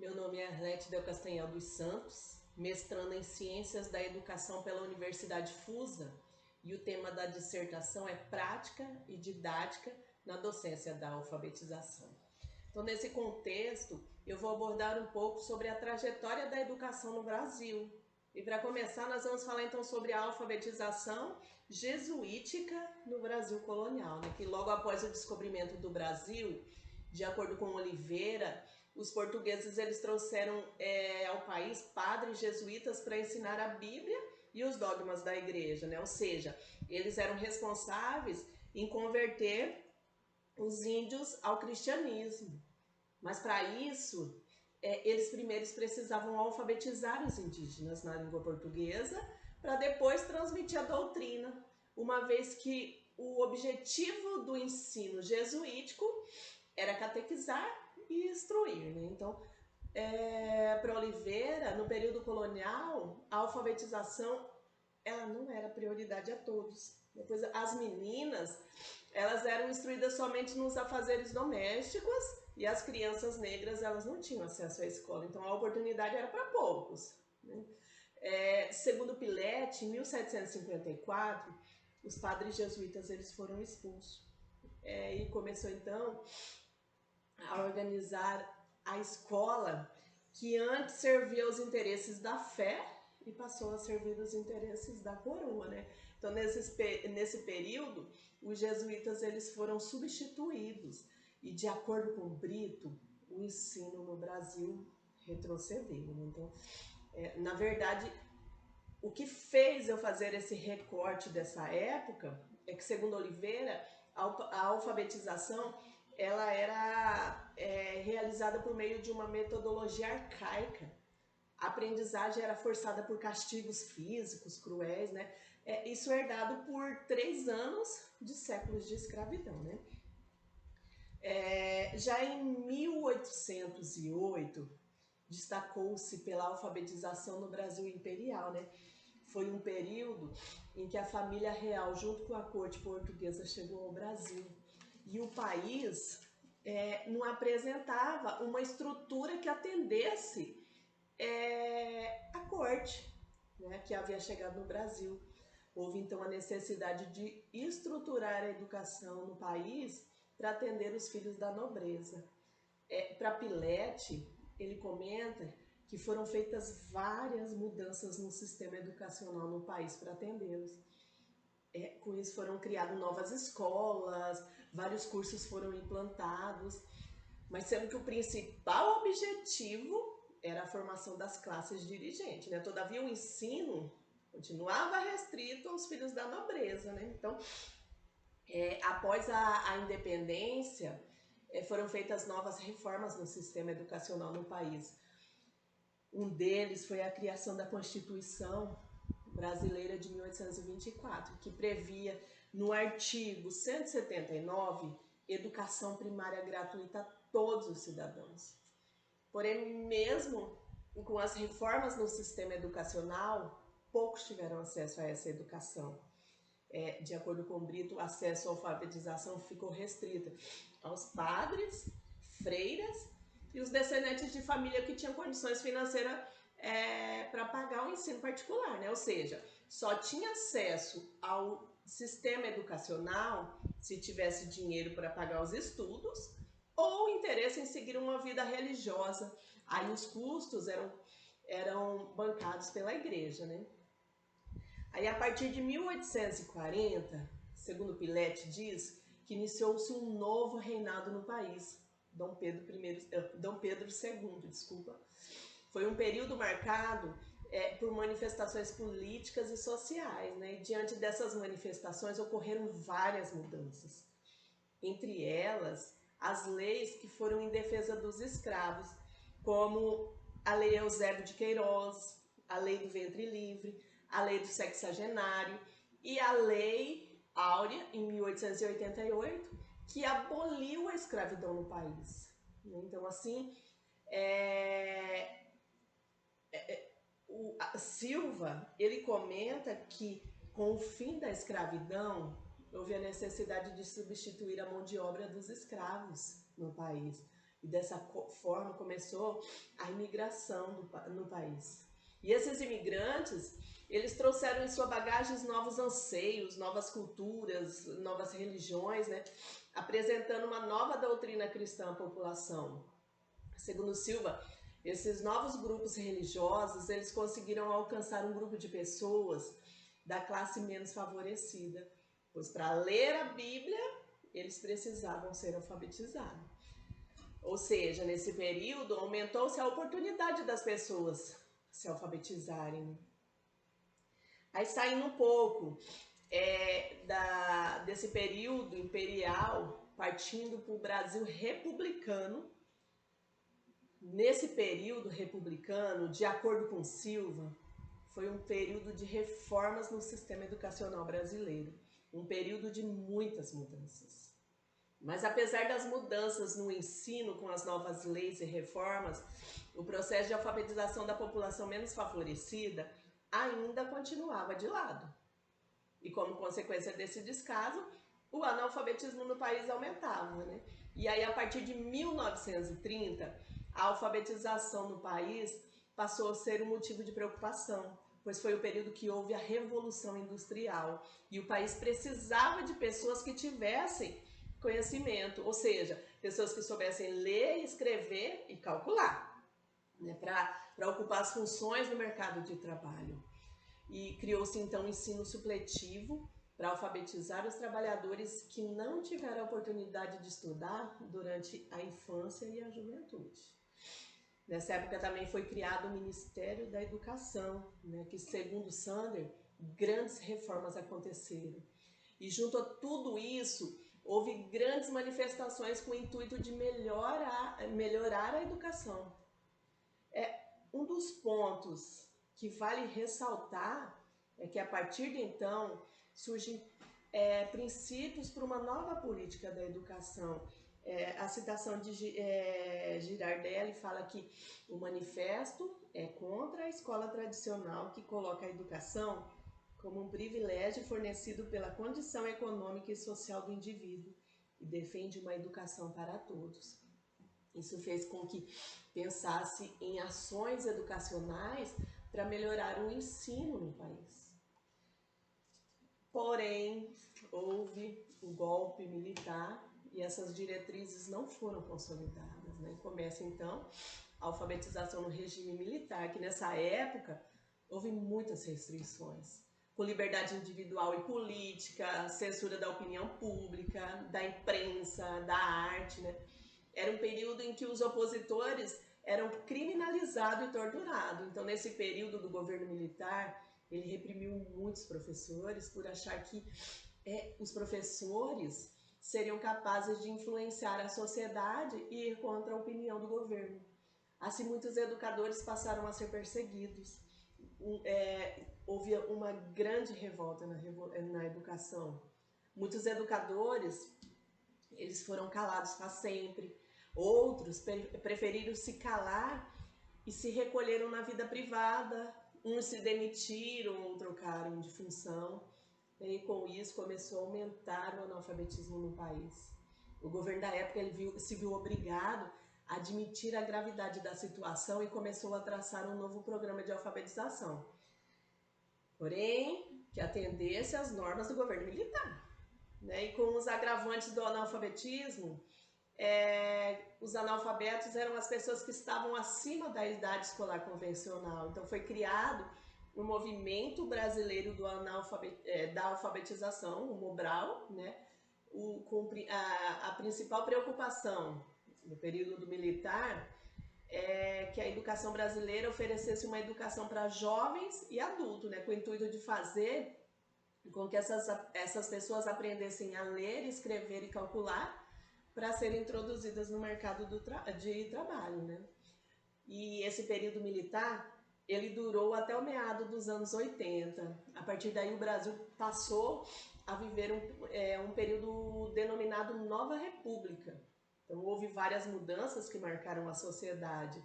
Meu nome é Arlete Del Castanhal dos Santos, mestranda em Ciências da Educação pela Universidade FUSA, e o tema da dissertação é Prática e Didática na Docência da Alfabetização. Então, nesse contexto, eu vou abordar um pouco sobre a trajetória da educação no Brasil. E para começar, nós vamos falar então sobre a alfabetização jesuítica no Brasil colonial, né? Que logo após o descobrimento do Brasil, de acordo com Oliveira, os portugueses eles trouxeram ao país padres jesuítas para ensinar a Bíblia e os dogmas da igreja, né? Ou seja, eles eram responsáveis em converter os índios ao cristianismo. Mas para isso, eles primeiro precisavam alfabetizar os indígenas na língua portuguesa para depois transmitir a doutrina, uma vez que o objetivo do ensino jesuítico era catequizar e instruir, né? Então, para Oliveira, no período colonial, a alfabetização ela não era prioridade a todos. Depois, as meninas elas eram instruídas somente nos afazeres domésticos e as crianças negras elas não tinham acesso à escola. Então, a oportunidade era para poucos, né? Segundo Pilete, em 1754, os padres jesuítas eles foram expulsos. E começou então a organizar a escola que antes servia aos interesses da fé e passou a servir os interesses da coroa, né? Então, nesse período, os jesuítas eles foram substituídos e, de acordo com Brito, o ensino no Brasil retrocedeu, né? Então, na verdade, o que fez eu fazer esse recorte dessa época é que, segundo Oliveira, a alfabetização ela era realizada por meio de uma metodologia arcaica. A aprendizagem era forçada por castigos físicos cruéis, né? Isso é herdado por 3 anos de séculos de escravidão, né? Já em 1808, destacou-se pela alfabetização no Brasil imperial, né? Foi um período em que a família real, junto com a corte portuguesa, chegou ao Brasil. E o país não apresentava uma estrutura que atendesse a corte, né, que havia chegado no Brasil. Houve então a necessidade de estruturar a educação no país para atender os filhos da nobreza. Para Pilete, ele comenta que foram feitas várias mudanças no sistema educacional no país para atendê-los. Com isso foram criadas novas escolas, vários cursos foram implantados, mas sendo que o principal objetivo era a formação das classes dirigentes, né? Todavia o ensino continuava restrito aos filhos da nobreza, né? Então, após a independência, foram feitas novas reformas no sistema educacional no país. Um deles foi a criação da Constituição Brasileira de 1824, que previa no artigo 179 educação primária gratuita a todos os cidadãos. Porém, mesmo com as reformas no sistema educacional, poucos tiveram acesso a essa educação. De acordo com Brito, o acesso à alfabetização ficou restrito aos padres, freiras e os descendentes de família que tinham condições financeiras para pagar o ensino particular, né? Ou seja, só tinha acesso ao sistema educacional se tivesse dinheiro para pagar os estudos ou interesse em seguir uma vida religiosa. Aí os custos eram bancados pela igreja, né? Aí, a partir de 1840, segundo Pilete diz, que iniciou-se um novo reinado no país, Dom Pedro II, desculpa. Foi um período marcado por manifestações políticas e sociais, né? E diante dessas manifestações ocorreram várias mudanças. Entre elas, as leis que foram em defesa dos escravos, como a Lei Eusébio de Queiroz, a Lei do Ventre Livre, a Lei do Sexagenário e a Lei Áurea, em 1888, que aboliu a escravidão no país. Então, assim, Silva, ele comenta que com o fim da escravidão, houve a necessidade de substituir a mão de obra dos escravos no país. E dessa forma começou a imigração no país. E esses imigrantes, eles trouxeram em sua bagagem novos anseios, novas culturas, novas religiões, né? Apresentando uma nova doutrina cristã à população. Segundo Silva, esses novos grupos religiosos, eles conseguiram alcançar um grupo de pessoas da classe menos favorecida, pois para ler a Bíblia, eles precisavam ser alfabetizados. Ou seja, nesse período, aumentou-se a oportunidade das pessoas se alfabetizarem. Aí, saindo um pouco desse período imperial, partindo para o Brasil republicano. Nesse período republicano, de acordo com Silva, foi um período de reformas no sistema educacional brasileiro, um período de muitas mudanças. Mas apesar das mudanças no ensino com as novas leis e reformas, o processo de alfabetização da população menos favorecida ainda continuava de lado. E como consequência desse descaso, o analfabetismo no país aumentava, né? E aí, a partir de 1930, a alfabetização no país passou a ser um motivo de preocupação, pois foi o período que houve a Revolução Industrial e o país precisava de pessoas que tivessem conhecimento, ou seja, pessoas que soubessem ler, escrever e calcular, né, para ocupar as funções no mercado de trabalho. E criou-se então um ensino supletivo para alfabetizar os trabalhadores que não tiveram a oportunidade de estudar durante a infância e a juventude. Nessa época também foi criado o Ministério da Educação, né, que segundo Sander, grandes reformas aconteceram. E junto a tudo isso, houve grandes manifestações com o intuito de melhorar a educação. Um dos pontos que vale ressaltar é que a partir de então surgem princípios para uma nova política da educação. A citação de Girardelli fala que o manifesto é contra a escola tradicional que coloca a educação como um privilégio fornecido pela condição econômica e social do indivíduo e defende uma educação para todos. Isso fez com que pensasse em ações educacionais para melhorar o ensino no país. Porém, houve o golpe militar e essas diretrizes não foram consolidadas, né? Começa então a alfabetização no regime militar, que nessa época houve muitas restrições, com liberdade individual e política, censura da opinião pública, da imprensa, da arte, né? Era um período em que os opositores eram criminalizados e torturados. Então, nesse período do governo militar, ele reprimiu muitos professores por achar que os professores seriam capazes de influenciar a sociedade e ir contra a opinião do governo. Assim, muitos educadores passaram a ser perseguidos. Houve uma grande revolta na educação. Muitos educadores, eles foram calados para sempre. Outros preferiram se calar e se recolheram na vida privada. Uns se demitiram ou trocaram de função. E com isso começou a aumentar o analfabetismo no país. O governo da época se viu obrigado a admitir a gravidade da situação e começou a traçar um novo programa de alfabetização. Porém, que atendesse às normas do governo militar. Né? E com os agravantes do analfabetismo, os analfabetos eram as pessoas que estavam acima da idade escolar convencional. Então foi criado um movimento brasileiro da alfabetização, o Mobral, né? A principal preocupação no período militar é que a educação brasileira oferecesse uma educação para jovens e adultos, né? Com o intuito de fazer com que essas pessoas aprendessem a ler, escrever e calcular para serem introduzidas no mercado de trabalho, né? E esse período militar, ele durou até o meado dos anos 80. A partir daí o Brasil passou a viver um período denominado Nova República. Então houve várias mudanças que marcaram a sociedade.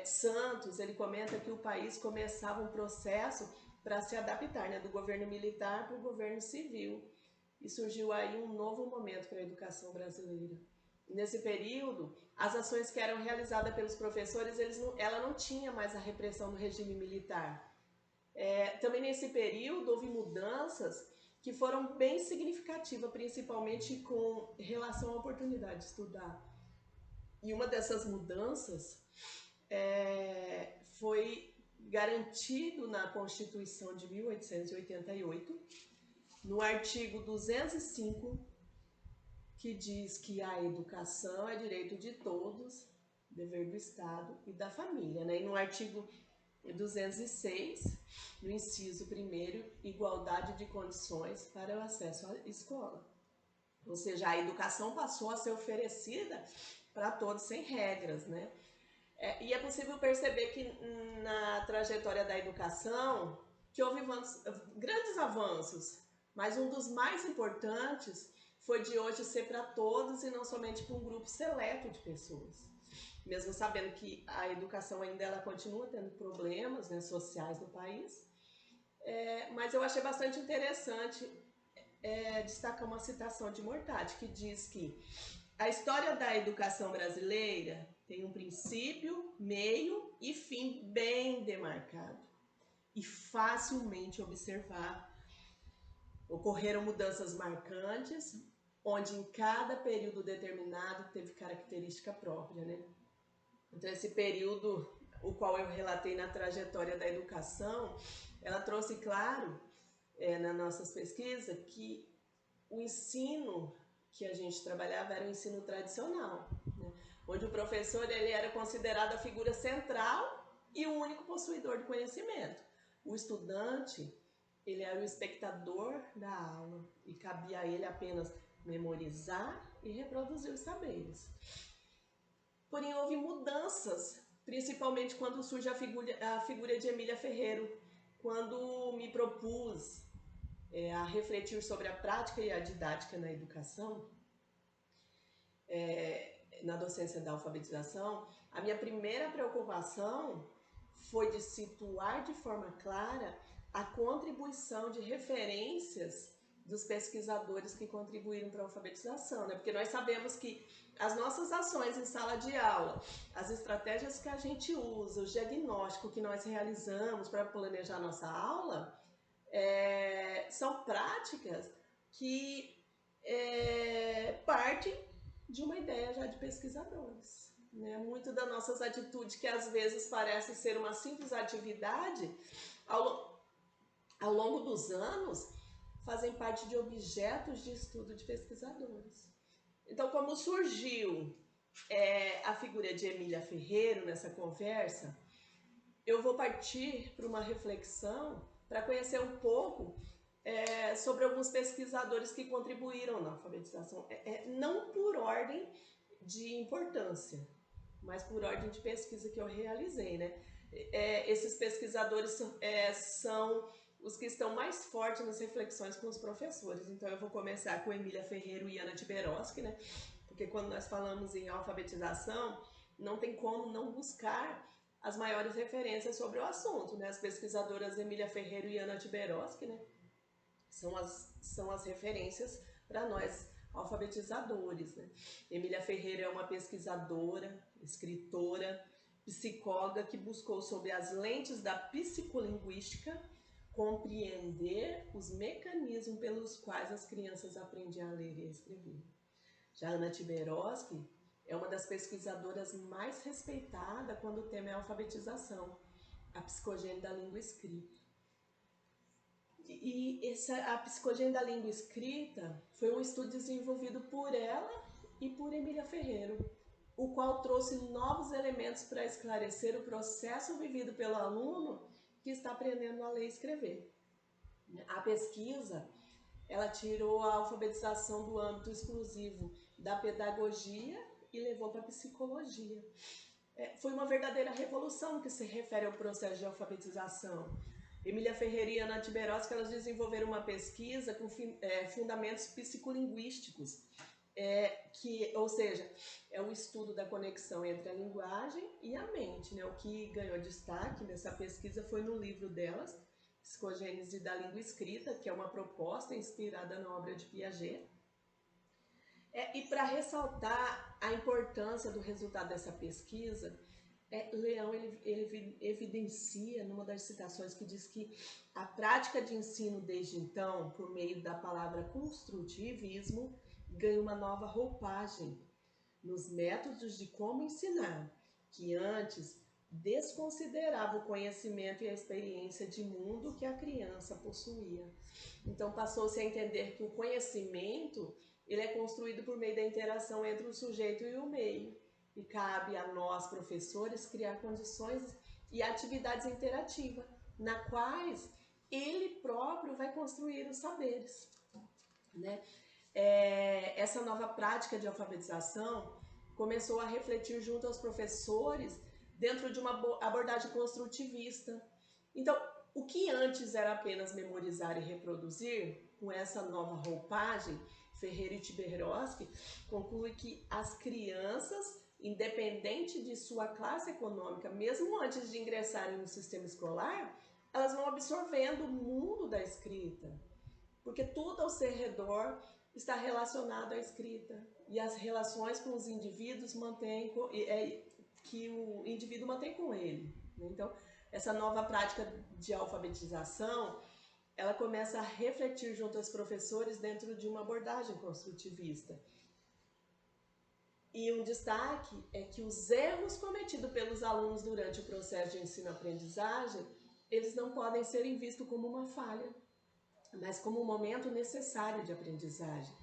Santos, ele comenta que o país começava um processo para se adaptar, né, do governo militar para o governo civil. E surgiu aí um novo momento para a educação brasileira. nesse período, as ações que eram realizadas pelos professores, ela não tinha mais a repressão do regime militar. Também nesse período houve mudanças que foram bem significativas, principalmente com relação à oportunidade de estudar. E uma dessas mudanças foi garantido na Constituição de 1888, no artigo 205, que diz que a educação é direito de todos, dever do Estado e da família, né? E no artigo 206, no inciso 1º, igualdade de condições para o acesso à escola. Ou seja, a educação passou a ser oferecida para todos sem regras, né? E é possível perceber que na trajetória da educação que houve grandes avanços, mas um dos mais importantes foi de hoje ser para todos e não somente para um grupo seleto de pessoas. Mesmo sabendo que a educação ainda ela continua tendo problemas, né, sociais no país, mas eu achei bastante interessante destacar uma citação de Mortati, que diz que a história da educação brasileira tem um princípio, meio e fim bem demarcado e facilmente observável. Ocorreram mudanças marcantes, onde em cada período determinado teve característica própria, né? Então esse período, o qual eu relatei na trajetória da educação, ela trouxe claro, nas nossas pesquisas, que o ensino que a gente trabalhava era o ensino tradicional, né? Onde o professor ele era considerado a figura central e o único possuidor do conhecimento. O estudante, ele era o espectador da aula e cabia a ele apenas memorizar e reproduzir os saberes. Porém, houve mudanças, principalmente quando surge a figura de Emília Ferreiro, quando me propus a refletir sobre a prática e a didática na educação, na docência da alfabetização. A minha primeira preocupação foi de situar de forma clara a contribuição de referências dos pesquisadores que contribuíram para a alfabetização, né? Porque nós sabemos que as nossas ações em sala de aula, as estratégias que a gente usa, o diagnóstico que nós realizamos para planejar nossa aula, são práticas que partem de uma ideia já de pesquisadores, né? Muito das nossas atitudes, que às vezes parece ser uma simples atividade, ao longo dos anos, fazem parte de objetos de estudo de pesquisadores. Então, como surgiu a figura de Emília Ferreiro nessa conversa, eu vou partir para uma reflexão para conhecer um pouco sobre alguns pesquisadores que contribuíram na alfabetização, não por ordem de importância, mas por ordem de pesquisa que eu realizei, né? Esses pesquisadores são os que estão mais fortes nas reflexões com os professores. Então eu vou começar com Emília Ferreiro e Ana Tiberosky, né? Porque quando nós falamos em alfabetização, não tem como não buscar as maiores referências sobre o assunto, né? As pesquisadoras Emília Ferreiro e Ana Tiberosky, né? São as referências para nós alfabetizadores, né? Emília Ferreira é uma pesquisadora, escritora, psicóloga que buscou, sob as lentes da psicolinguística, compreender os mecanismos pelos quais as crianças aprendem a ler e a escrever. Já Ana Tiberosky é uma das pesquisadoras mais respeitadas quando o tema é alfabetização, a psicogênese da língua escrita. E a psicogênese da língua escrita foi um estudo desenvolvido por ela e por Emília Ferreiro, o qual trouxe novos elementos para esclarecer o processo vivido pelo aluno que está aprendendo a ler e escrever. A pesquisa, ela tirou a alfabetização do âmbito exclusivo da pedagogia e levou para a psicologia. Foi uma verdadeira revolução no que se refere ao processo de alfabetização. Emília Ferreira e Ana Tiberosky, elas desenvolveram uma pesquisa com fundamentos psicolinguísticos, ou seja, é o estudo da conexão entre a linguagem e a mente, né? O que ganhou destaque nessa pesquisa foi no livro delas, Psicogênese da Língua Escrita, que é uma proposta inspirada na obra de Piaget. E para ressaltar a importância do resultado dessa pesquisa, Leão ele evidencia numa das citações que diz que a prática de ensino desde então, por meio da palavra construtivismo, ganha uma nova roupagem nos métodos de como ensinar, que antes desconsiderava o conhecimento e a experiência de mundo que a criança possuía. Então passou-se a entender que o conhecimento ele é construído por meio da interação entre o sujeito e o meio. E cabe a nós, professores, criar condições e atividades interativas, na quais ele próprio vai construir os saberes, né? Essa nova prática de alfabetização começou a refletir junto aos professores dentro de uma abordagem construtivista. Então, o que antes era apenas memorizar e reproduzir, com essa nova roupagem, Ferreira e Tiberoski conclui que as crianças, independente de sua classe econômica, mesmo antes de ingressarem no sistema escolar, elas vão absorvendo o mundo da escrita, porque tudo ao seu redor está relacionado à escrita, e as relações com os indivíduos que o indivíduo mantém com ele. Então, essa nova prática de alfabetização, ela começa a refletir junto aos professores dentro de uma abordagem construtivista. E um destaque é que os erros cometidos pelos alunos durante o processo de ensino-aprendizagem, eles não podem ser vistos como uma falha, mas como um momento necessário de aprendizagem.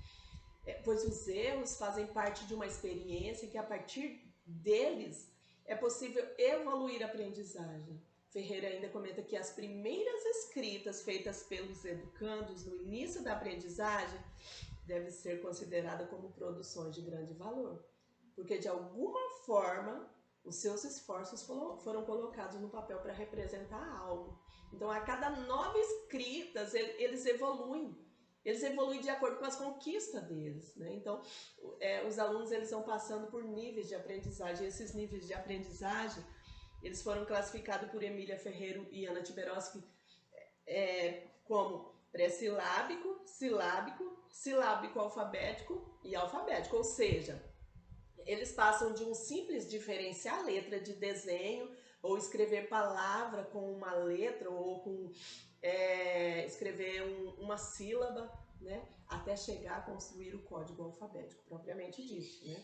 Pois os erros fazem parte de uma experiência que, a partir deles, é possível evoluir a aprendizagem. Ferreira ainda comenta que as primeiras escritas feitas pelos educandos no início da aprendizagem devem ser consideradas como produções de grande valor, porque de alguma forma os seus esforços foram colocados no papel para representar algo. Então, a cada nova escrita, eles evoluem. Eles evoluem de acordo com as conquistas deles, né? Então, os alunos eles vão passando por níveis de aprendizagem. Esses níveis de aprendizagem, eles foram classificados por Emília Ferreiro e Ana Tiberoski como pré-silábico, silábico, silábico alfabético e alfabético. Ou seja, eles passam de um simples diferenciar letra de desenho ou escrever palavra com uma letra ou com escrever uma sílaba, né, até chegar a construir o código alfabético propriamente dito, né?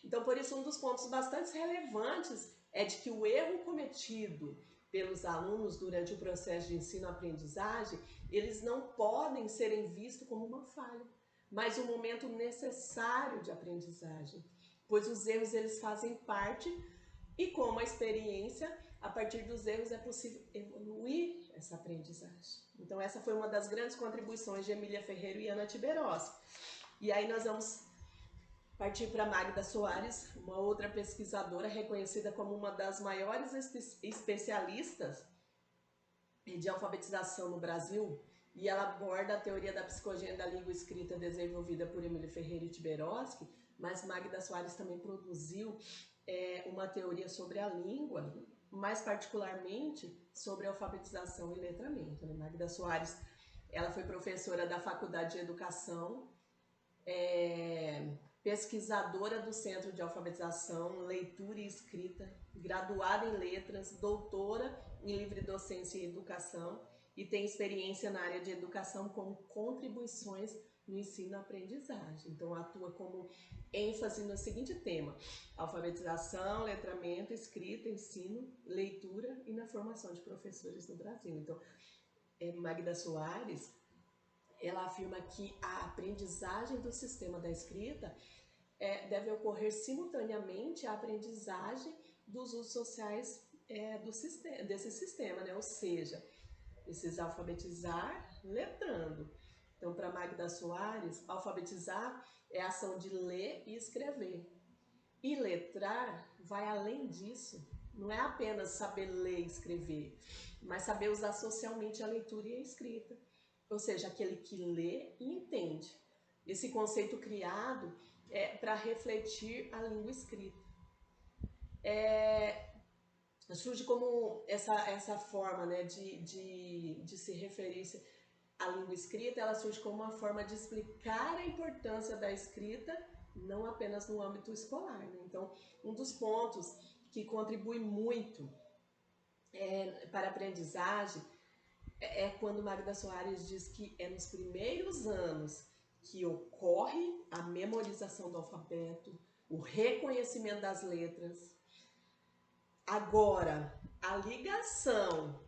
Então, por isso, um dos pontos bastante relevantes é de que o erro cometido pelos alunos durante o processo de ensino-aprendizagem, eles não podem serem vistos como uma falha, mas um momento necessário de aprendizagem, pois os erros eles fazem parte e como a experiência, a partir dos erros é possível evoluir essa aprendizagem. Então essa foi uma das grandes contribuições de Emília Ferreiro e Ana Tiberoski. E aí nós vamos partir para Magda Soares, uma outra pesquisadora reconhecida como uma das maiores especialistas de alfabetização no Brasil, e ela aborda a teoria da psicogênese da língua escrita desenvolvida por Emília Ferreira e Tiberoski, mas Magda Soares também produziu uma teoria sobre a língua, mais particularmente sobre alfabetização e letramento. Né? Magda Soares, ela foi professora da Faculdade de Educação, pesquisadora do Centro de Alfabetização, Leitura e Escrita, graduada em Letras, doutora em Livre Docência e Educação e tem experiência na área de educação com contribuições no ensino-aprendizagem. Então, atua como ênfase no seguinte tema: alfabetização, letramento, escrita, ensino, leitura e na formação de professores no Brasil. Então, Magda Soares, ela afirma que a aprendizagem do sistema da escrita deve ocorrer simultaneamente à aprendizagem dos usos sociais desse sistema, né? Ou seja, precisa alfabetizar letrando. Então, para Magda Soares, alfabetizar é a ação de ler e escrever. E letrar vai além disso. Não é apenas saber ler e escrever, mas saber usar socialmente a leitura e a escrita. Ou seja, aquele que lê e entende. Esse conceito criado para refletir a língua escrita. Surge como essa forma, né, de se referir à língua escrita, ela surge como uma forma de explicar a importância da escrita não apenas no âmbito escolar, né? Então, um dos pontos que contribui muito para a aprendizagem é quando Magda Soares diz que é nos primeiros anos que ocorre a memorização do alfabeto, o reconhecimento das letras. Agora, a ligação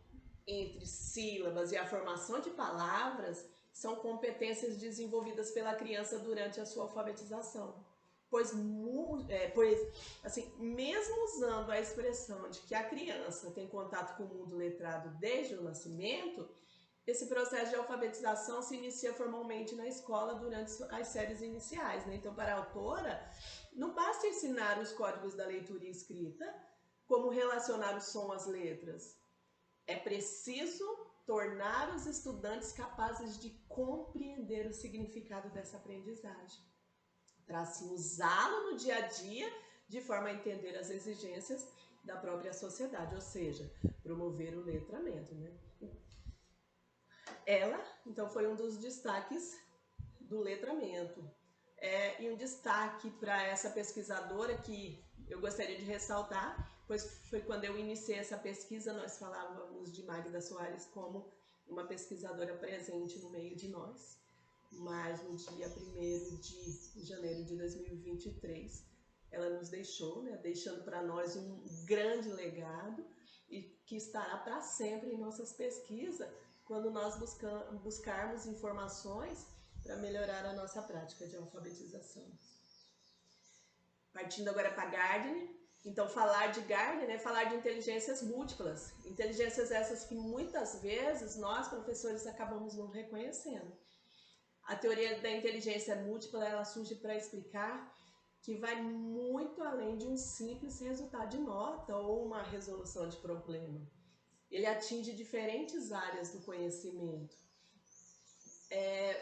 entre sílabas e a formação de palavras são competências desenvolvidas pela criança durante a sua alfabetização. Pois assim, mesmo usando a expressão de que a criança tem contato com o mundo letrado desde o nascimento, esse processo de alfabetização se inicia formalmente na escola durante as séries iniciais, né? Então, para a autora, não basta ensinar os códigos da leitura e escrita, como relacionar o som às letras. É preciso tornar os estudantes capazes de compreender o significado dessa aprendizagem, para assim usá-lo no dia a dia, de forma a entender as exigências da própria sociedade, ou seja, promover o letramento, né? Ela, então, foi um dos destaques do letramento. E um destaque para essa pesquisadora que eu gostaria de ressaltar, pois foi quando eu iniciei essa pesquisa, nós falávamos de Magda Soares como uma pesquisadora presente no meio de nós, mas no dia 1º de janeiro de 2023, ela nos deixou, né, deixando para nós um grande legado e que estará para sempre em nossas pesquisas, quando nós buscarmos informações para melhorar a nossa prática de alfabetização. Partindo agora para Gardner. Então, falar de Gardner é falar de inteligências múltiplas. Inteligências essas que muitas vezes nós, professores, acabamos não reconhecendo. A teoria da inteligência múltipla, ela surge para explicar que vai muito além de um simples resultado de nota ou uma resolução de problema. Ele atinge diferentes áreas do conhecimento.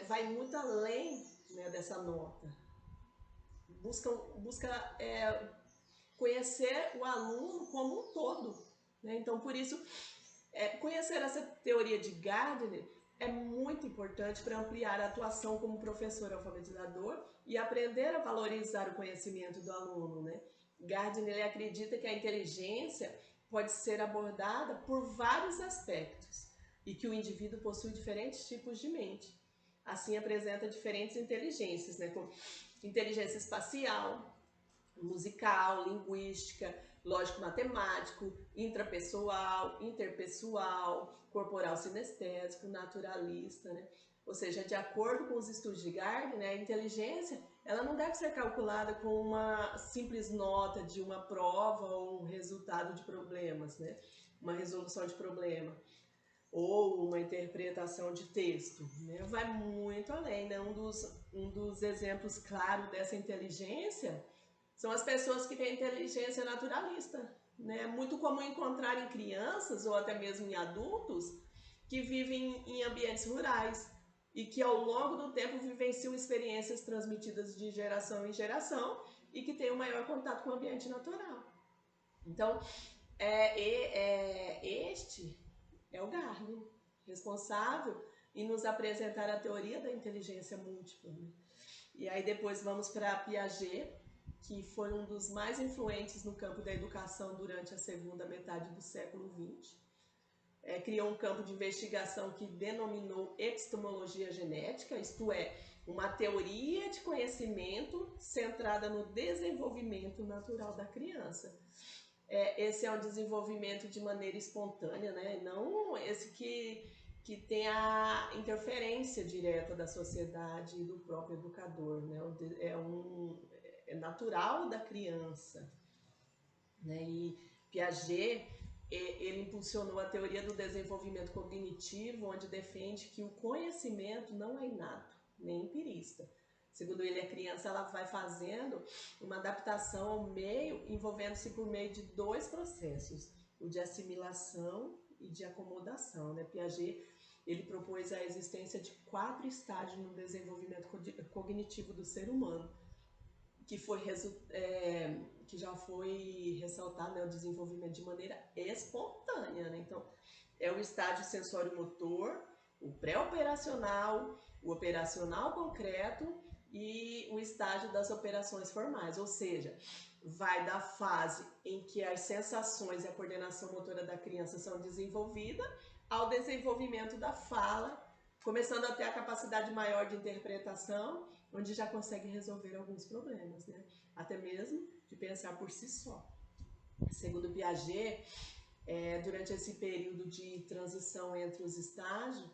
Vai muito além, né, dessa nota. Busca conhecer o aluno como um todo, né? Então, por isso, conhecer essa teoria de Gardner é muito importante para ampliar a atuação como professor alfabetizador e aprender a valorizar o conhecimento do aluno, né? Gardner, ele acredita que a inteligência pode ser abordada por vários aspectos e que o indivíduo possui diferentes tipos de mente. Assim, apresenta diferentes inteligências, né? Como inteligência espacial, musical, linguística, lógico-matemático, intrapessoal, interpessoal, corporal sinestésico, naturalista, né? Ou seja, de acordo com os estudos de Gardner, né, a inteligência ela não deve ser calculada com uma simples nota de uma prova ou um resultado de problemas, né? Uma resolução de problema ou uma interpretação de texto, né? Vai muito além, né? Um dos exemplos claros dessa inteligência são as pessoas que têm inteligência naturalista, né? É muito comum encontrar em crianças ou até mesmo em adultos que vivem em ambientes rurais e que ao longo do tempo vivenciam experiências transmitidas de geração em geração e que têm um maior contato com o ambiente natural. Então, este é o Gardner, responsável em nos apresentar a teoria da inteligência múltipla, né? E aí depois vamos para Piaget, que foi um dos mais influentes no campo da educação durante a segunda metade do século XX. Criou um campo de investigação que denominou epistemologia genética, isto é, uma teoria de conhecimento centrada no desenvolvimento natural da criança. Esse é um desenvolvimento de maneira espontânea, né? Não esse que tem a interferência direta da sociedade e do próprio educador, né? É natural da criança, né? E Piaget, ele impulsionou a teoria do desenvolvimento cognitivo, onde defende que o conhecimento não é inato, nem empirista. Segundo ele, a criança ela vai fazendo uma adaptação ao meio, envolvendo-se por meio de dois processos, o de assimilação e de acomodação, né? Piaget, ele propôs a existência de 4 estágios no desenvolvimento cognitivo do ser humano, que já foi ressaltado, né, o desenvolvimento de maneira espontânea, né? Então, é o estágio sensório-motor, o pré-operacional, o operacional concreto e o estágio das operações formais, ou seja, vai da fase em que as sensações e a coordenação motora da criança são desenvolvidas ao desenvolvimento da fala, começando a ter a capacidade maior de interpretação, onde já consegue resolver alguns problemas, né? Até mesmo de pensar por si só. Segundo Piaget, durante esse período de transição entre os estágios,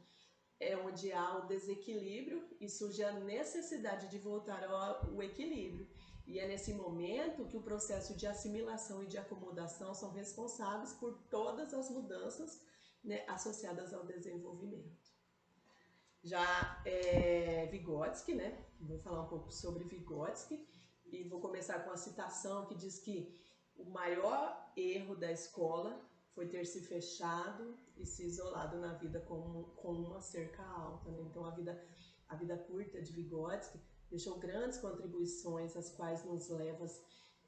é onde há o desequilíbrio e surge a necessidade de voltar ao equilíbrio. E é nesse momento que o processo de assimilação e de acomodação são responsáveis por todas as mudanças, né, associadas ao desenvolvimento. Já Vygotsky, né? Vou falar um pouco sobre Vygotsky e vou começar com a citação que diz que o maior erro da escola foi ter se fechado e se isolado na vida com uma cerca alta, né? Então a vida curta de Vygotsky deixou grandes contribuições, as quais nos leva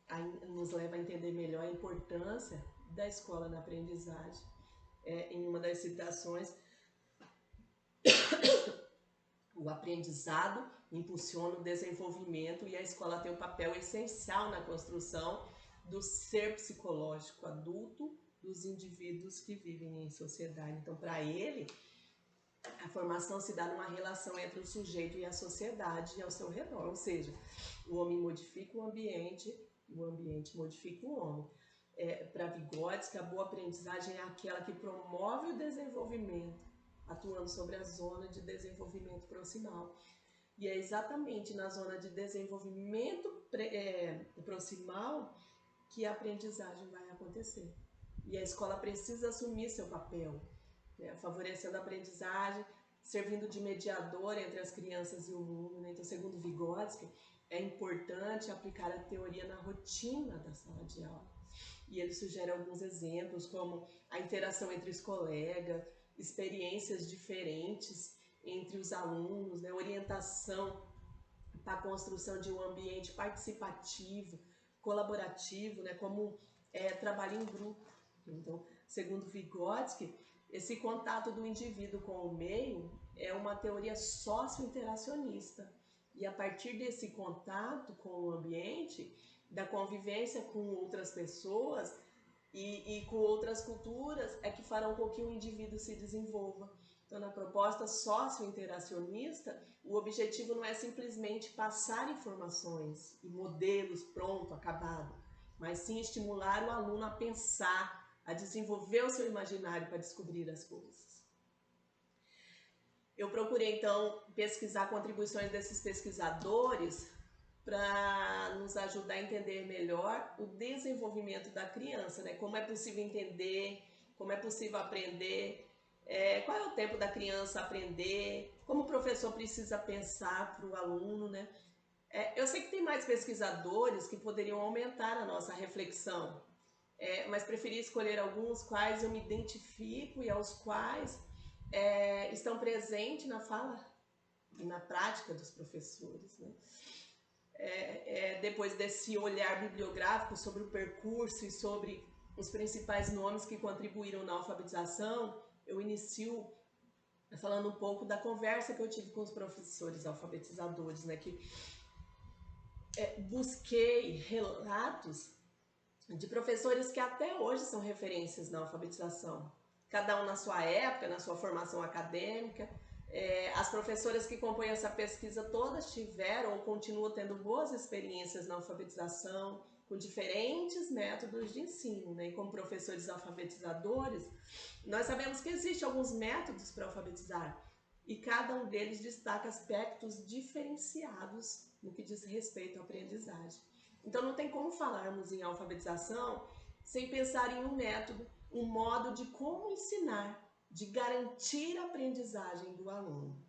a entender melhor a importância da escola na aprendizagem. Em uma das citações, o aprendizado impulsiona o desenvolvimento e a escola tem um papel essencial na construção do ser psicológico adulto dos indivíduos que vivem em sociedade. Então, para ele, a formação se dá numa relação entre o sujeito e a sociedade ao seu redor, ou seja, o homem modifica o ambiente e o ambiente modifica o homem. Para Vygotsky, a boa aprendizagem é aquela que promove o desenvolvimento, atuando sobre a zona de desenvolvimento proximal. E é exatamente na zona de desenvolvimento proximal que a aprendizagem vai acontecer. E a escola precisa assumir seu papel, né, favorecendo a aprendizagem, servindo de mediador entre as crianças e o mundo, né? Então, segundo Vygotsky, é importante aplicar a teoria na rotina da sala de aula. E ele sugere alguns exemplos, como a interação entre os colegas, experiências diferentes entre os alunos, né? Orientação para a construção de um ambiente participativo, colaborativo, né? Como trabalho em grupo. Então, segundo Vygotsky, esse contato do indivíduo com o meio é uma teoria socio-interacionista. E a partir desse contato com o ambiente, da convivência com outras pessoas e com outras culturas, é que farão com que o indivíduo se desenvolva. Então, na proposta socio-interacionista, o objetivo não é simplesmente passar informações e modelos pronto, acabado, mas sim estimular o aluno a pensar, a desenvolver o seu imaginário para descobrir as coisas. Eu procurei, então, pesquisar contribuições desses pesquisadores para nos ajudar a entender melhor o desenvolvimento da criança, né? Como é possível entender, como é possível aprender, qual é o tempo da criança aprender, como o professor precisa pensar para o aluno, né? Eu sei que tem mais pesquisadores que poderiam aumentar a nossa reflexão, mas preferi escolher alguns quais eu me identifico e aos quais estão presentes na fala e na prática dos professores, né? Depois desse olhar bibliográfico sobre o percurso e sobre os principais nomes que contribuíram na alfabetização, eu inicio falando um pouco da conversa que eu tive com os professores alfabetizadores, né? Que busquei relatos de professores que até hoje são referências na alfabetização, cada um na sua época, na sua formação acadêmica. As professoras que compõem essa pesquisa todas tiveram ou continuam tendo boas experiências na alfabetização, com diferentes métodos de ensino, né? E como professores alfabetizadores, nós sabemos que existem alguns métodos para alfabetizar e cada um deles destaca aspectos diferenciados no que diz respeito à aprendizagem. Então não tem como falarmos em alfabetização sem pensar em um método, um modo de como ensinar, de garantir a aprendizagem do aluno.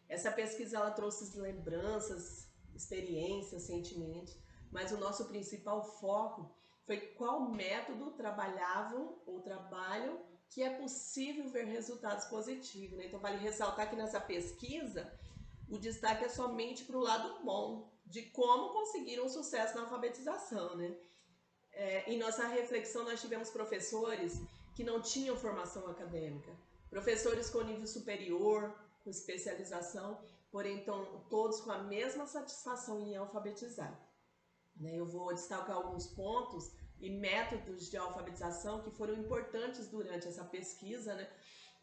Essa pesquisa ela trouxe lembranças, experiências, sentimentos, mas o nosso principal foco foi qual método trabalhavam ou trabalham que é possível ver resultados positivos, né? Então vale ressaltar que nessa pesquisa o destaque é somente para o lado bom, de como conseguiram sucesso na alfabetização, né? Em nossa reflexão nós tivemos professores que não tinham formação acadêmica, professores com nível superior, com especialização, porém todos com a mesma satisfação em alfabetizar. Eu vou destacar alguns pontos e métodos de alfabetização que foram importantes durante essa pesquisa, né?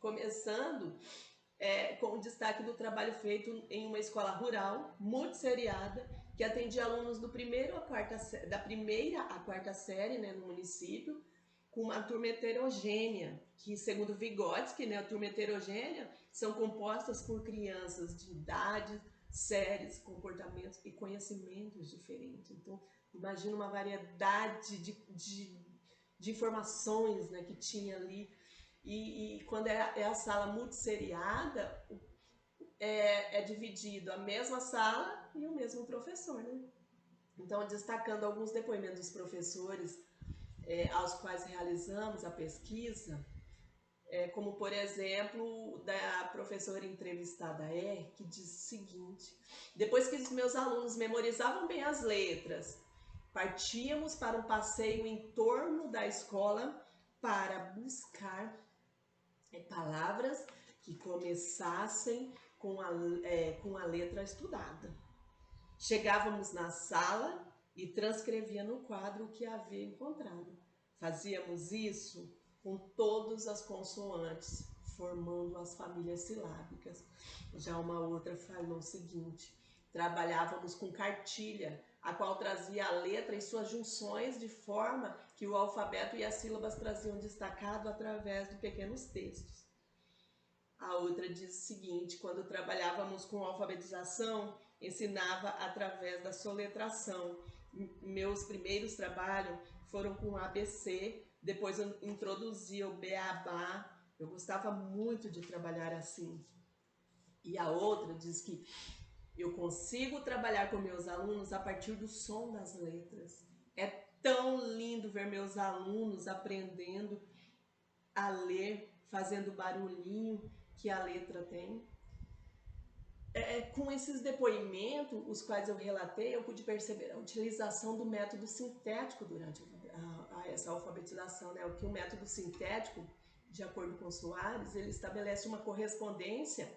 Começando com o destaque do trabalho feito em uma escola rural, multisseriada, que atendia alunos da primeira à quarta série, né, no município, com uma turma heterogênea, que segundo Vygotsky, né, a turma heterogênea são compostas por crianças de idades, séries, comportamentos e conhecimentos diferentes. Então, imagina uma variedade de informações, né, que tinha ali. E quando é a sala multisseriada, é dividido a mesma sala e o mesmo professor, né? Então, destacando alguns depoimentos dos professores aos quais realizamos a pesquisa, como, por exemplo, da professora entrevistada que diz o seguinte: depois que os meus alunos memorizavam bem as letras, partíamos para um passeio em torno da escola para buscar palavras que começassem com a letra estudada. Chegávamos na sala e transcrevia no quadro o que havia encontrado. Fazíamos isso com todas as consoantes, formando as famílias silábicas. Já uma outra falou o seguinte: trabalhávamos com cartilha, a qual trazia a letra e suas junções de forma que o alfabeto e as sílabas traziam destacado através de pequenos textos. A outra diz o seguinte: quando trabalhávamos com alfabetização, ensinava através da soletração. Meus primeiros trabalhos foram com ABC, depois eu introduzia o beabá. Eu gostava muito de trabalhar assim. E a outra diz que eu consigo trabalhar com meus alunos a partir do som das letras. É tão lindo ver meus alunos aprendendo a ler, fazendo o barulhinho que a letra tem. Com esses depoimentos, os quais eu relatei, eu pude perceber a utilização do método sintético durante essa alfabetização, né? O que o método sintético, de acordo com Soares, ele estabelece uma correspondência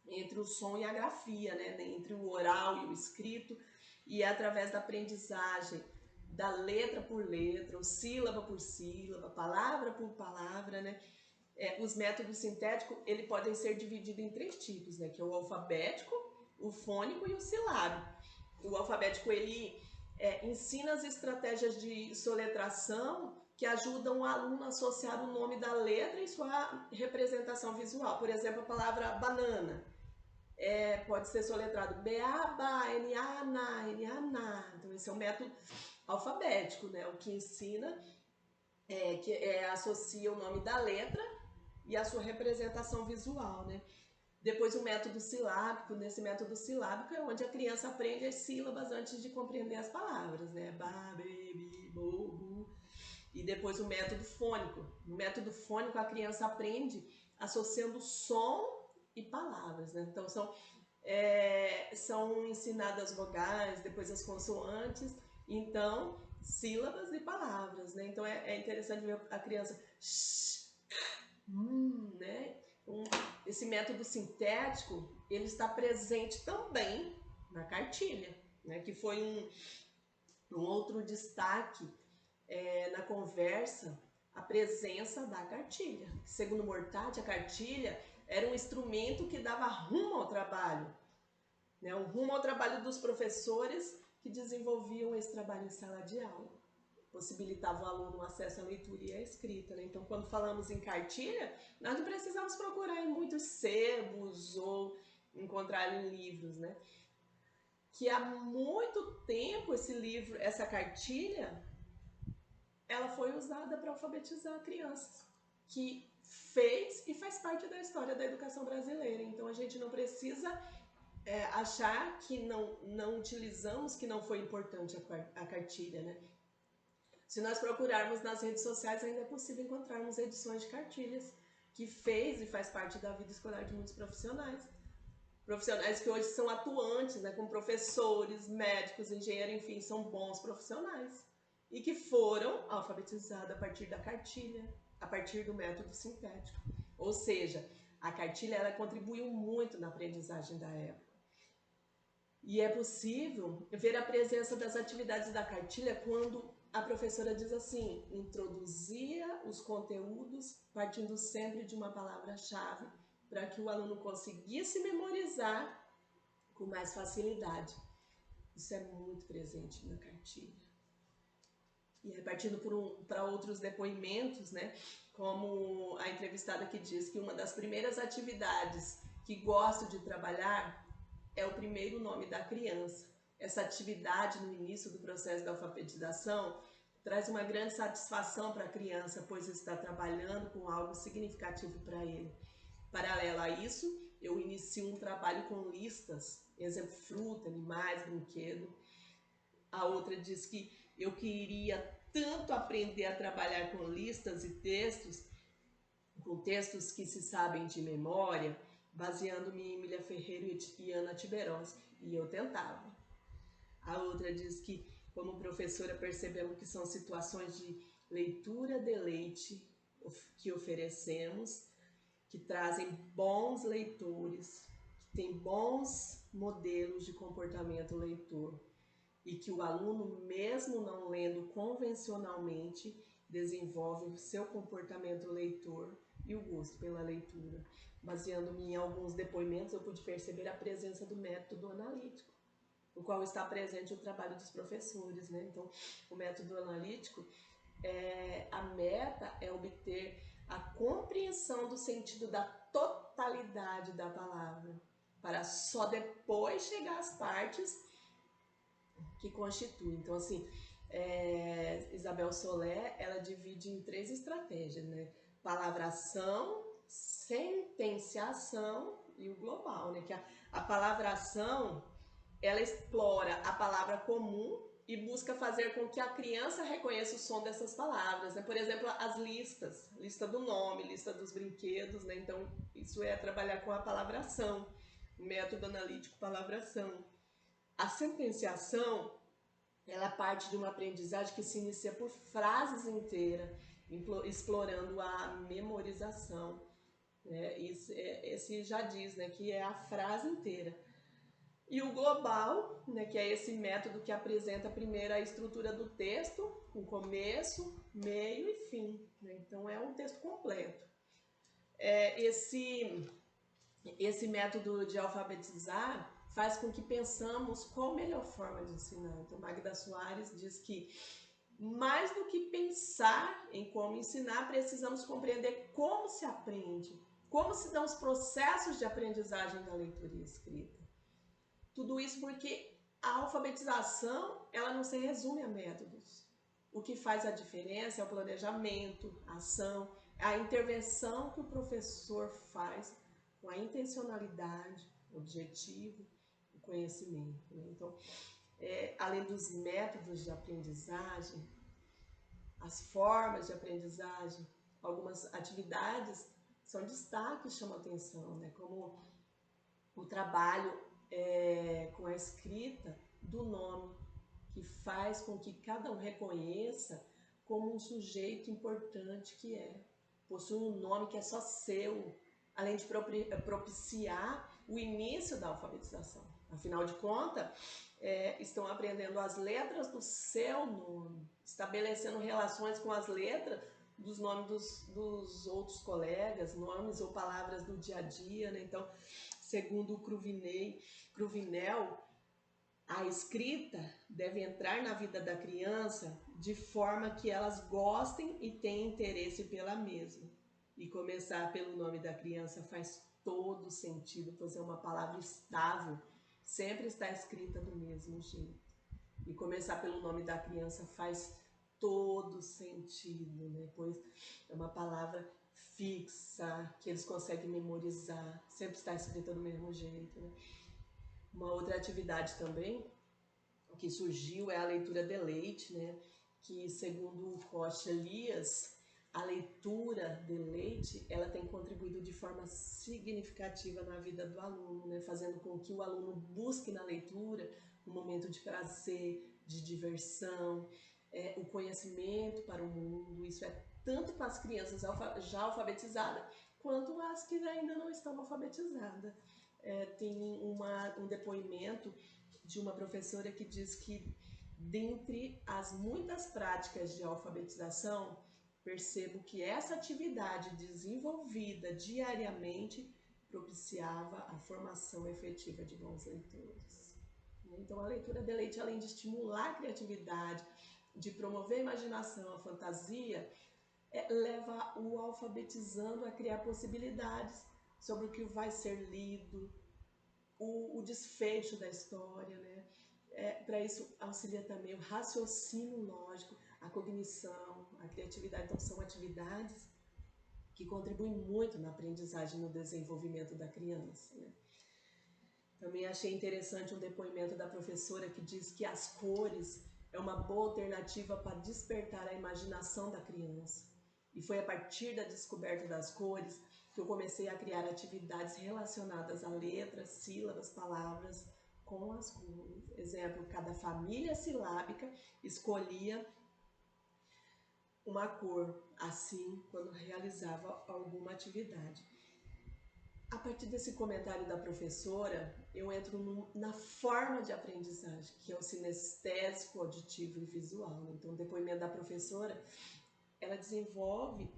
entre o som e a grafia, né? Entre o oral e o escrito, e é através da aprendizagem da letra por letra, ou sílaba por sílaba, palavra por palavra, né? Os métodos sintéticos, ele podem ser divididos em 3 tipos, né? Que é o alfabético, o fônico e o silábico. O alfabético, ele ensina as estratégias de soletração que ajudam o aluno a associar o nome da letra e sua representação visual. Por exemplo, a palavra banana pode ser soletrado B-A-B-A, N-A-N-A, N-A-N-A. Então, esse é o método alfabético, né? O que ensina, associa o nome da letra e a sua representação visual, né? Depois o método silábico. Nesse método silábico é onde a criança aprende as sílabas antes de compreender as palavras, né? Ba, be, bi, bo, bu. E depois o método fônico. No método fônico a criança aprende associando som e palavras, né? Então são ensinadas vogais, depois as consoantes, então sílabas e palavras, né? Então é interessante ver a criança né? Esse método sintético, ele está presente também na cartilha, né? Que foi um outro destaque na conversa, a presença da cartilha. Segundo Mortati, a cartilha era um instrumento que dava rumo ao trabalho, né? Um rumo ao trabalho dos professores que desenvolviam esse trabalho em sala de aula. Possibilitava ao aluno acesso à leitura e à escrita, né? Então, quando falamos em cartilha, nós não precisamos procurar em muitos sebos ou encontrar em livros, né? Que há muito tempo essa cartilha, ela foi usada para alfabetizar crianças, que fez e faz parte da história da educação brasileira. Então, a gente não precisa achar que não utilizamos, que não foi importante a cartilha, né? Se nós procurarmos nas redes sociais, ainda é possível encontrarmos edições de cartilhas que fez e faz parte da vida escolar de muitos profissionais. Profissionais que hoje são atuantes, né, como professores, médicos, engenheiros, enfim, são bons profissionais. E que foram alfabetizados a partir da cartilha, a partir do método sintético. Ou seja, a cartilha ela contribuiu muito na aprendizagem da época. E é possível ver a presença das atividades da cartilha quando a professora diz assim, introduzia os conteúdos partindo sempre de uma palavra-chave para que o aluno conseguisse memorizar com mais facilidade. Isso é muito presente na cartilha. E aí, partindo para outros depoimentos, né, como a entrevistada que diz que uma das primeiras atividades que gosto de trabalhar é o primeiro nome da criança. Essa atividade no início do processo da alfabetização traz uma grande satisfação para a criança, pois está trabalhando com algo significativo para ele. Paralelo a isso, eu inicio um trabalho com listas, exemplo, fruta, animais, brinquedo. A outra diz que eu queria tanto aprender a trabalhar com listas e textos, com textos que se sabem de memória, baseando-me em Emília Ferreira e Ana Tiberoschi, e eu tentava. A outra diz que, como professora, percebemos que são situações de leitura deleite que oferecemos, que trazem bons leitores, que têm bons modelos de comportamento leitor, e que o aluno, mesmo não lendo convencionalmente, desenvolve o seu comportamento leitor e o gosto pela leitura. Baseando-me em alguns depoimentos, eu pude perceber a presença do método analítico, no qual está presente o trabalho dos professores, né? Então, o método analítico, a meta é obter a compreensão do sentido da totalidade da palavra, para só depois chegar às partes que constituem. Então, assim, Isabel Soler, ela divide em 3 estratégias, né? Palavração, sentenciação e o global, né? Que a palavração, ela explora a palavra comum e busca fazer com que a criança reconheça o som dessas palavras, né? Por exemplo, as listas, lista do nome, lista dos brinquedos, né? Então, isso é trabalhar com a palavração, método analítico palavração. A sentenciação, ela parte de uma aprendizagem que se inicia por frases inteiras, explorando a memorização. Esse já diz, né, que é a frase inteira. E o global, né, que é esse método que apresenta primeiro a estrutura do texto, com começo, meio e fim. Né? Então, é um texto completo. Esse método de alfabetizar faz com que pensamos qual a melhor forma de ensinar. Então, Magda Soares diz que, mais do que pensar em como ensinar, precisamos compreender como se aprende, como se dão os processos de aprendizagem da leitura e escrita. Tudo isso porque a alfabetização, ela não se resume a métodos. O que faz a diferença é o planejamento, a ação, a intervenção que o professor faz com a intencionalidade, o objetivo, o conhecimento. Né? Então, além dos métodos de aprendizagem, as formas de aprendizagem, algumas atividades são destaques que chamam a atenção, né? Como o trabalho com a escrita do nome, que faz com que cada um reconheça como um sujeito importante que é. Possui um nome que é só seu, além de propiciar o início da alfabetização. Afinal de contas, estão aprendendo as letras do seu nome, estabelecendo relações com as letras dos nomes dos outros colegas, nomes ou palavras do dia a dia, né? Então, segundo o Cruvinel, a escrita deve entrar na vida da criança de forma que elas gostem e tenham interesse pela mesma. E começar pelo nome da criança faz todo sentido, pois é uma palavra estável, sempre está escrita do mesmo jeito. E começar pelo nome da criança faz todo sentido, né? Pois é uma palavra fixa, que eles conseguem memorizar, sempre está escrita do mesmo jeito, né? Uma outra atividade também que surgiu é a leitura deleite, né? Que segundo o Rocha Elias, a leitura deleite, ela tem contribuído de forma significativa na vida do aluno, né? Fazendo com que o aluno busque na leitura um momento de prazer, de diversão, o conhecimento para o mundo. Isso é tanto para as crianças já alfabetizadas, quanto as que ainda não estão alfabetizadas. Tem um depoimento de uma professora que diz que, dentre as muitas práticas de alfabetização, percebo que essa atividade desenvolvida diariamente propiciava a formação efetiva de bons leitores. Então, a leitura deleite, além de estimular a criatividade, de promover a imaginação, a fantasia, leva o alfabetizando a criar possibilidades sobre o que vai ser lido, o desfecho da história, né? Para isso auxilia também o raciocínio lógico, a cognição, a criatividade. Então, são atividades que contribuem muito na aprendizagem e no desenvolvimento da criança, né? Também achei interessante um depoimento da professora que diz que as cores é uma boa alternativa para despertar a imaginação da criança. E foi a partir da descoberta das cores que eu comecei a criar atividades relacionadas a letras, sílabas, palavras com as cores. Exemplo, cada família silábica escolhia uma cor, assim, quando realizava alguma atividade. A partir desse comentário da professora, eu entro na forma de aprendizagem, que é o sinestésico, auditivo e visual. Então, o depoimento da professora, ela desenvolve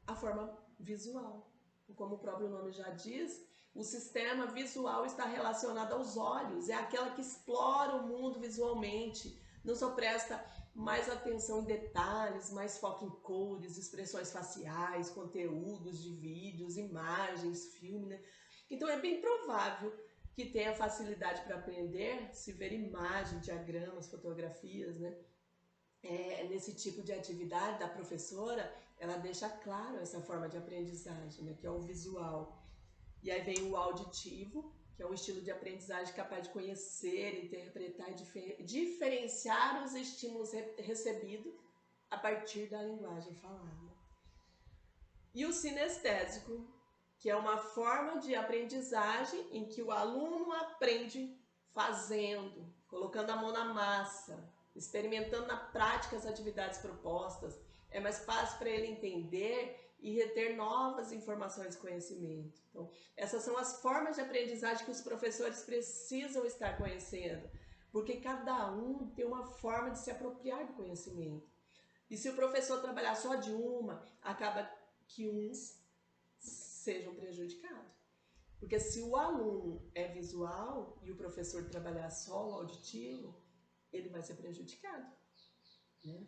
a forma visual. Como o próprio nome já diz, o sistema visual está relacionado aos olhos, é aquela que explora o mundo visualmente, não só presta mais atenção em detalhes, mais foco em cores, expressões faciais, conteúdos de vídeos, imagens, filme, né? Então é bem provável que tenha facilidade para aprender se ver imagens, diagramas, fotografias, né? Nesse tipo de atividade da professora, ela deixa claro essa forma de aprendizagem, né? Que é o visual. E aí vem o auditivo, que é um estilo de aprendizagem capaz de conhecer, interpretar e diferenciar os estímulos recebidos a partir da linguagem falada. E o sinestésico, que é uma forma de aprendizagem em que o aluno aprende fazendo, colocando a mão na massa, experimentando na prática as atividades propostas. É mais fácil para ele entender e reter novas informações e conhecimento. Então, essas são as formas de aprendizagem que os professores precisam estar conhecendo, porque cada um tem uma forma de se apropriar do conhecimento. E se o professor trabalhar só de uma, acaba que uns sejam prejudicados. Porque se o aluno é visual e o professor trabalhar só o auditivo, ele vai ser prejudicado, né?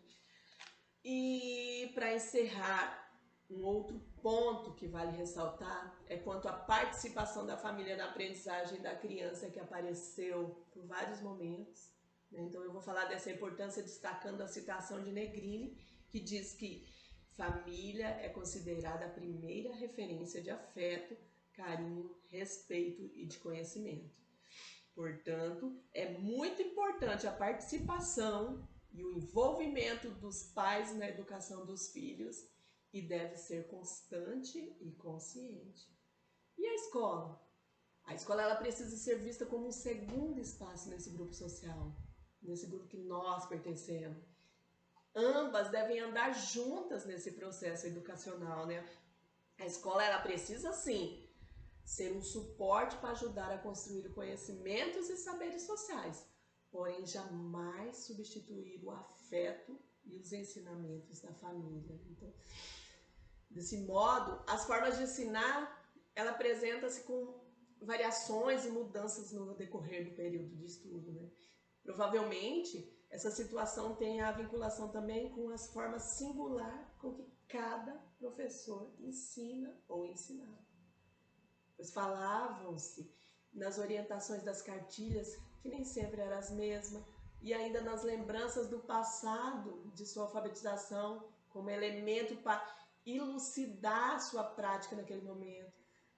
E para encerrar, um outro ponto que vale ressaltar é quanto à participação da família na aprendizagem da criança, que apareceu por vários momentos, né? Então eu vou falar dessa importância destacando a citação de Negrini, que diz que família é considerada a primeira referência de afeto, carinho, respeito e de conhecimento. Portanto, é muito importante a participação e o envolvimento dos pais na educação dos filhos, e deve ser constante e consciente. E a escola? A escola ela precisa ser vista como um segundo espaço nesse grupo social, nesse grupo que nós pertencemos. Ambas devem andar juntas nesse processo educacional, né? A escola ela precisa sim ser um suporte para ajudar a construir conhecimentos e saberes sociais, porém jamais substituir o afeto e os ensinamentos da família. Então, desse modo, as formas de ensinar, ela apresenta-se com variações e mudanças no decorrer do período de estudo, né? Provavelmente, essa situação tem a vinculação também com as formas singular com que cada professor ensina ou ensinava. Pois falavam-se nas orientações das cartilhas, que nem sempre eram as mesmas, e ainda nas lembranças do passado de sua alfabetização, como elemento para elucidar sua prática naquele momento,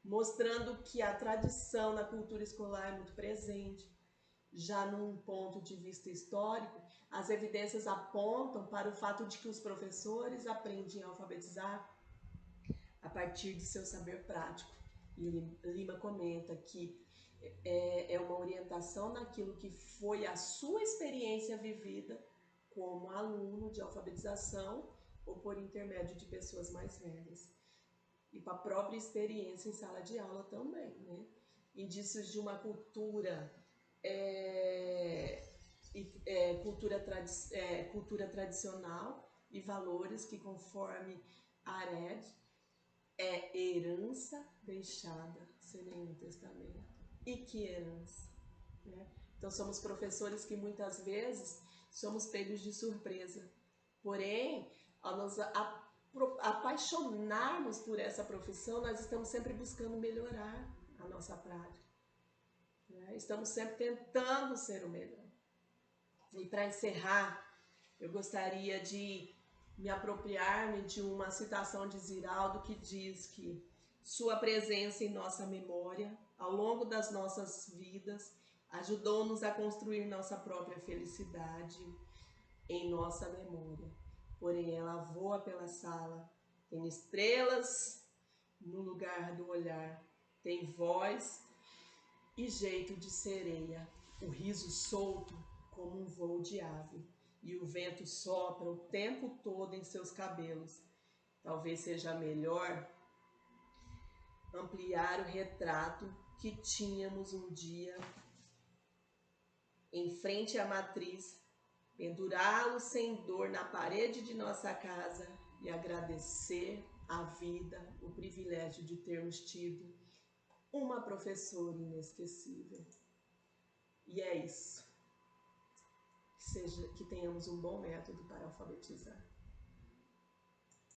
mostrando que a tradição na cultura escolar é muito presente. Já num ponto de vista histórico, as evidências apontam para o fato de que os professores aprendem a alfabetizar a partir de seu saber prático. E Lima comenta que é uma orientação naquilo que foi a sua experiência vivida como aluno de alfabetização ou por intermédio de pessoas mais velhas. E para a própria experiência em sala de aula também, né? indícios de uma cultura, cultura tradicional e valores que, conforme Arendt, é herança deixada sem nenhum testamento. E que herança, né? Então somos professores que muitas vezes somos pegos de surpresa. Porém, ao nos apaixonarmos por essa profissão, nós estamos sempre buscando melhorar a nossa prática, né? Estamos sempre tentando ser o melhor. E para encerrar, eu gostaria de me apropriar-me de uma citação de Ziraldo que diz que sua presença em nossa memória, ao longo das nossas vidas, ajudou-nos a construir nossa própria felicidade em nossa memória. Porém, ela voa pela sala, tem estrelas no lugar do olhar, tem voz e jeito de sereia, o riso solto como um voo de ave, e o vento sopra o tempo todo em seus cabelos. Talvez seja melhor ampliar o retrato que tínhamos um dia em frente à matriz, pendurá-lo sem dor na parede de nossa casa e agradecer à vida o privilégio de termos tido uma professora inesquecível. E é isso. Que tenhamos um bom método para alfabetizar.